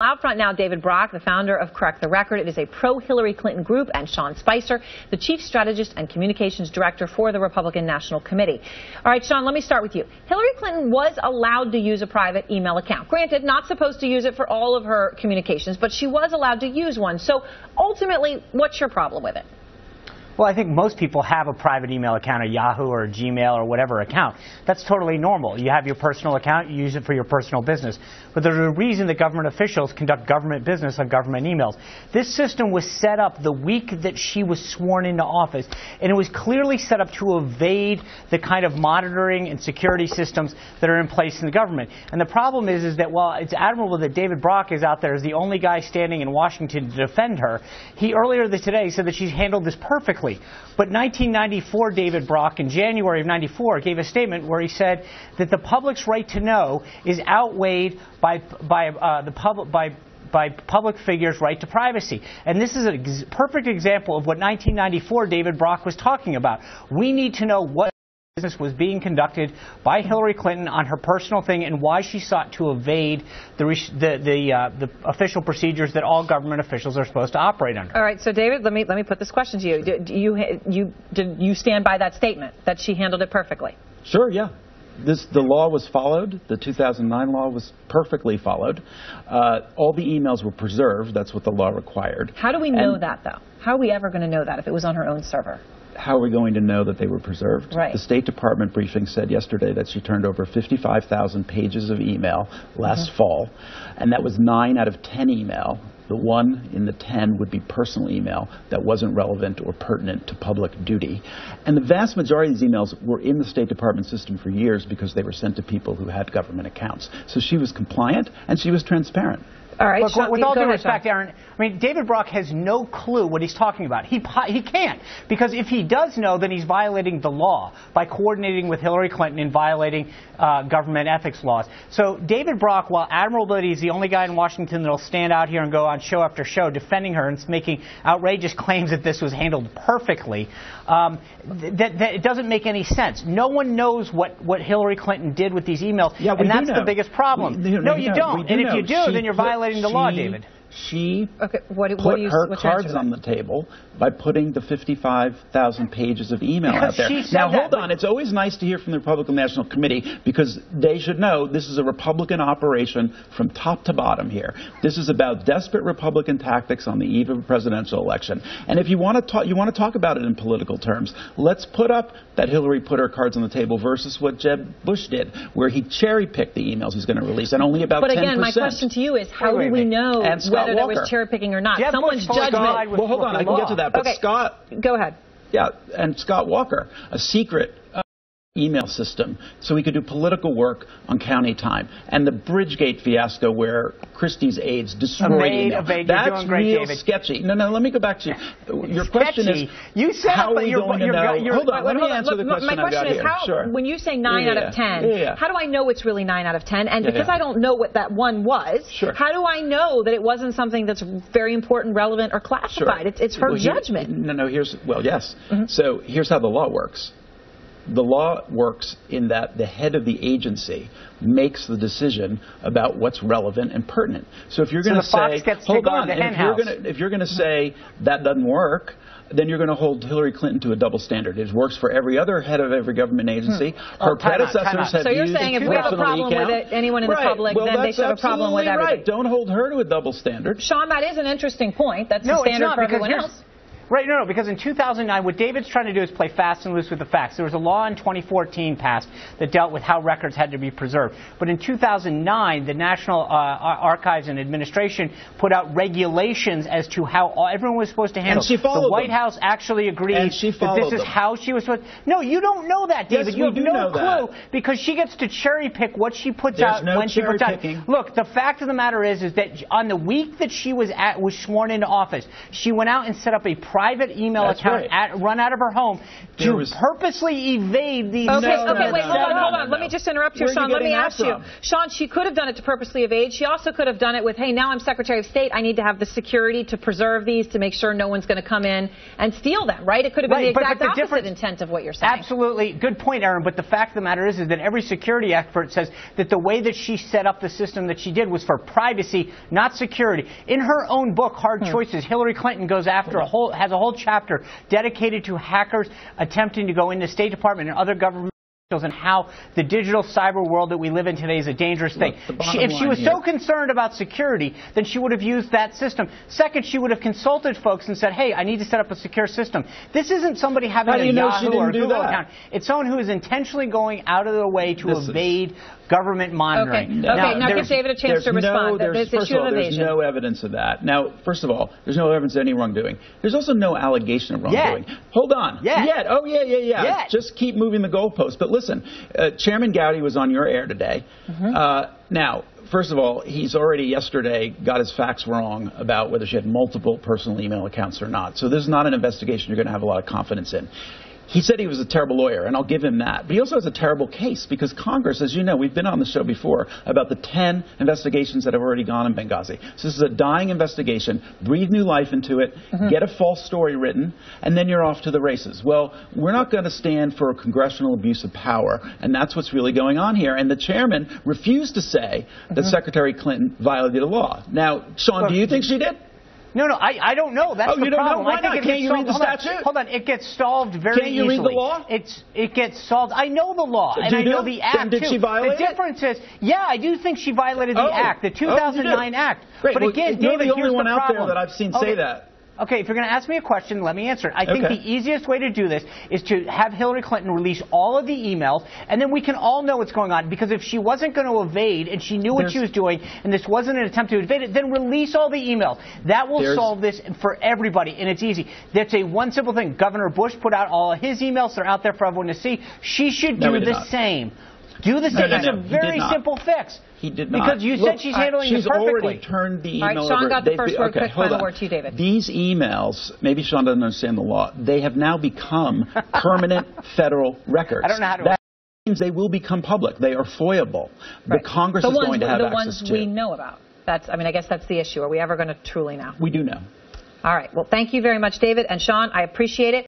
out front now, David Brock, the founder of Correct the Record. It is a pro-Hillary Clinton group, and Sean Spicer, the chief strategist and communications director for the Republican National Committee. All right, Sean, let me start with you. Hillary Clinton was allowed to use a private email account. Granted, not supposed to use it for all of her communications, but she was allowed to use one. So ultimately, what's your problem with it? Well, I think most people have a private email account, a Yahoo or a Gmail or whatever account. That's totally normal. You have your personal account, you use it for your personal business. But there's a reason that government officials conduct government business on government emails. This system was set up the week that she was sworn into office, and it was clearly set up to evade the kind of monitoring and security systems that are in place in the government. And the problem is that while it's admirable that David Brock is out there as the only guy standing in Washington to defend her, he earlier today said that she's handled this perfectly. But 1994, David Brock, in January of 94, gave a statement where he said that the public's right to know is outweighed by public figures' right to privacy. And this is a perfect example of what 1994 David Brock was talking about. We need to know what business was being conducted by Hillary Clinton on her personal thing and why she sought to evade the official procedures that all government officials are supposed to operate under. All right, so David, let me put this question to you. Do you stand by that statement that she handled it perfectly? Sure, yeah. The law was followed. The 2009 law was perfectly followed. All the emails were preserved. That's what the law required. How do we know that, though? How are we ever going to know that if it was on her own server? How are we going to know that they were preserved? Right. The State Department briefing said yesterday that she turned over 55,000 pages of email last fall, and that was 9 out of 10 email. The 1 in the 10 would be personal email that wasn't relevant or pertinent to public duty. And the vast majority of these emails were in the State Department system for years because they were sent to people who had government accounts. So she was compliant and she was transparent. All right, look, Sean, with all due ahead, respect, Sean. Aaron, I mean, David Brock has no clue what he's talking about. He can't, because if he does know, then he's violating the law by coordinating with Hillary Clinton and violating government ethics laws. So David Brock, while admirable that he's the only guy in Washington that will stand out here and go on show after show defending her and making outrageous claims that this was handled perfectly, that it doesn't make any sense. No one knows what Hillary Clinton did with these emails, and that's the biggest problem. No, you don't. And if you do, then you're violating the law, David. She put her cards on the table by putting the 55,000 pages of email out there. Now, hold on. It's always nice to hear from the Republican National Committee because they should know this is a Republican operation from top to bottom here. This is about desperate Republican tactics on the eve of a presidential election. And if you want to talk about it in political terms, let's put up that Hillary put her cards on the table versus what Jeb Bush did, where he cherry-picked the emaals he's going to release, and only about 10%. But again, my question to you is, how do we know whether there was cherry-picking or not? Someone's judgment. Well, hold on. I can get to that. But Scott... Go ahead. Yeah, and Scott Walker, a secret email system so we could do political work on county time. And the Bridgegate fiasco where Christie's aides destroyed email. That's real sketchy. No, let me go back to you. Your question is, how are we going to know? Hold on, let me answer the question I've got here. My question is, when you say 9 out of 10, how do I know it's really 9 out of 10? And because I don't know what that one was, how do I know that it wasn't something that's very important, relevant, or classified? It's her judgment. Yes. So here's how the law works. The law works in that the head of the agency makes the decision about what's relevant and pertinent. So if you're going to say, hold on, if you're going to say that doesn't work, then you're going to hold Hillary Clinton to a double standard. It works for every other head of every government agency. Her predecessors have used. So you're saying if we have a problem with it, anyone in the public, then they should have a problem with everything. Right. Don't hold her to a double standard. Sean, that is an interesting point. That's the standard for everyone else. Right, no, because in 2009, what David's trying to do is play fast and loose with the facts. There was a law in 2014 passed that dealt with how records had to be preserved. But in 2009, the National Archives and Administration put out regulations as to how everyone was supposed to handle it. The White House actually agreed that this is how she was supposed to. No, you don't know that, David. You have no clue because she gets to cherry pick what she puts out when she puts out. Look, the fact of the matter is that on the week that she was sworn into office, she went out and set up a private email account run out of her home to purposely evade these. Okay, wait, hold on. Let me just interrupt here, Sean. Let me ask you. Sean, she could have done it to purposely evade. She also could have done it with, hey, now I'm Secretary of State. I need to have the security to preserve these to make sure no one's going to come in and steal them, right? It could have been the exact opposite intent of what you're saying. Absolutely. Good point, Aaron. But the fact of the matter is that every security expert says that the way that she set up the system that she did was for privacy, not security. In her own book, Hard Choices, Hillary Clinton goes after has a whole chapter dedicated to hackers attempting to go into the State Department and other government and how the digital cyber world that we live in today is a dangerous thing. If she was so concerned about security, then she would have used that system. Second, she would have consulted folks and said, hey, I need to set up a secure system. This isn't somebody having a Yahoo or Google account. It's someone who is intentionally going out of their way to evade government monitoring. Now give David a chance to respond. First of all, there's no evidence of that. Now, first of all, there's no evidence of any wrongdoing. There's also no allegation of wrongdoing. Hold on. Oh, yeah. Just keep moving the goalposts. But listen, Chairman Gowdy was on your air today. Now, first of all, he's already yesterday got his facts wrong about whether she had multiple personal email accounts or not. So this is not an investigation you're going to have a lot of confidence in. He said he was a terrible lawyer, and I'll give him that. But he also has a terrible case because Congress, as you know, we've been on the show before about the 10 investigations that have already gone in Benghazi. So this is a dying investigation. Breathe new life into it, get a false story written, and then you're off to the races. Well, we're not going to stand for a congressional abuse of power, and that's what's really going on here. And the chairman refused to say that Secretary Clinton violated the law. Now, Sean, do you think she did? No, I don't know. That's the problem. Why not? Can't you read the statute? Hold on. It gets solved very easily. Can't you read the law? It gets solved. I know the law, and I know the act, too. Did she violate it? The difference is, I do think she violated the act, the 2009 act. Great. But again, you're David, the only here's one the out problem. there that I've seen say that. Okay, if you're going to ask me a question, let me answer it. I think the easiest way to do this is to have Hillary Clinton release all of the emails, and then we can all know what's going on. Because if she wasn't going to evade, and she knew what she was doing, and this wasn't an attempt to evade it, then release all the emails. That will solve this for everybody, and it's easy. That's one simple thing. Governor Bush put out all of his emails. They're out there for everyone to see. She should do the same. Do the same. It's a very simple fix. He did not. Because you said she's handling it perfectly. She's already turned the email over. Sean got the first word. Quick final word to you, David. These emails, maybe Sean doesn't understand the law, they have now become permanent federal records. I don't know how to... That means they will become public. They are FOIA-able. The Congress is going to have access to. The ones we know about. I guess that's the issue. Are we ever going to truly know? We do know. All right. Well, thank you very much, David and Sean. I appreciate it.